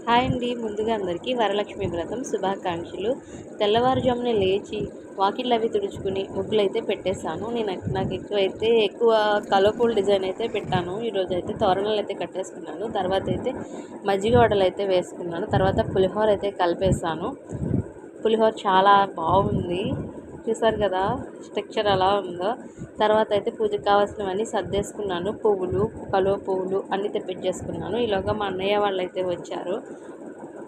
Hi అండి. ముందుగా అందరికీ వరలక్ష్మి వ్రతం శుభాకాంక్షలు. తెల్లవారుజామున లేచి వాకిళ్ళు అవి తుడుచుకుని ముగ్గులైతే పెట్టేశాను. నాకు ఎక్కువ కలర్ఫుల్ డిజైన్ అయితే పెట్టాను. ఈరోజు అయితే తోరణాలు అయితే కట్టేసుకున్నాను. తర్వాత అయితే మజ్జిగ వడలు అయితే వేసుకున్నాను. తర్వాత పులిహోర అయితే కలిపేశాను. పులిహోర చాలా బాగుంది. చూసారు కదా స్ట్రక్చర్ ఎలా ఉందో. తర్వాత అయితే పూజకు కావాల్సినవన్నీ సర్దేసుకున్నాను. పువ్వులు, కలువ పువ్వులు అన్నీ తెప్పించేసుకున్నాను. ఈలోగా మా అన్నయ్య వాళ్ళు అయితే వచ్చారు.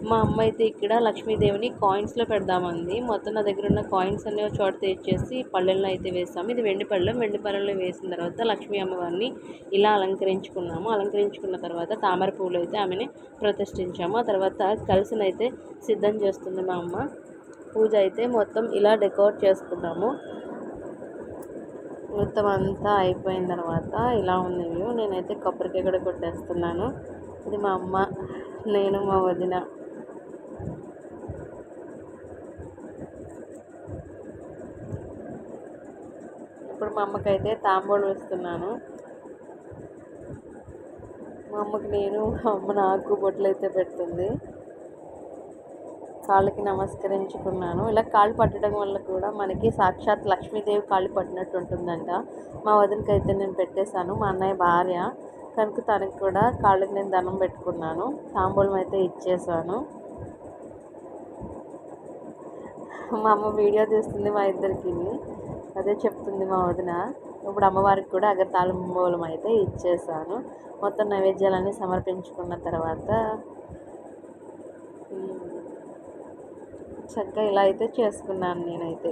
మా అమ్మ అయితే ఇక్కడ లక్ష్మీదేవిని కాయిన్స్లో పెడదామంది. మొత్తం నా దగ్గర ఉన్న కాయిన్స్ అన్ని ఒక చోట తెచ్చేసి పళ్ళెల్లో అయితే వేసాము. ఇది వెండి పళ్ళెం. వెండి పళ్ళెంలో వేసిన తర్వాత లక్ష్మీ అమ్మవారిని ఇలా అలంకరించుకున్నాము. అలంకరించుకున్న తర్వాత తామర పువ్వులు అయితే ఆమెని ప్రతిష్ఠించాము. ఆ తర్వాత కలిసినైతే సిద్ధం చేస్తుంది మా అమ్మ. పూజ అయితే మొత్తం ఇలా డెకరేట్ చేసుకున్నాము. మొత్తం అంతా అయిపోయిన తర్వాత ఇలా ఉంది వ్యూ. నేనైతే కొబ్బరికాయ కూడా కొట్టేస్తున్నాను. ఇది మా అమ్మ, నేను, మా వదిన. ఇప్పుడు మా అమ్మకైతే తాంబూలం ఇస్తున్నాను. మా అమ్మకి నేను, మా అమ్మ నాకు బొట్లు అయితే పెడుతుంది. కాళ్ళకి నమస్కరించుకున్నాను. ఇలా కాళ్ళు పట్టడం వల్ల కూడా మనకి సాక్షాత్ లక్ష్మీదేవి కాళ్ళు పట్టినట్టు ఉంటుందంట. మా వదినకి అయితే నేను పెట్టేశాను. మా అన్నయ్య భార్య కనుక తనకి కూడా కాళ్ళకి నేను దండం పెట్టుకున్నాను. తాంబూలం అయితే ఇచ్చేసాను. మా అమ్మ వీడియో తీస్తుంది మా ఇద్దరికి. అదే చెప్తుంది మా వదిన. ఇప్పుడు అమ్మవారికి కూడా తాంబూలం అయితే ఇచ్చేసాను. మొత్తం నైవేద్యాలన్నీ సమర్పించుకున్న తర్వాత చక్కగా ఇలా అయితే చేసుకున్నాను నేనైతే.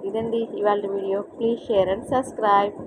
ఇదండి ఇవాళ video. Please share and subscribe.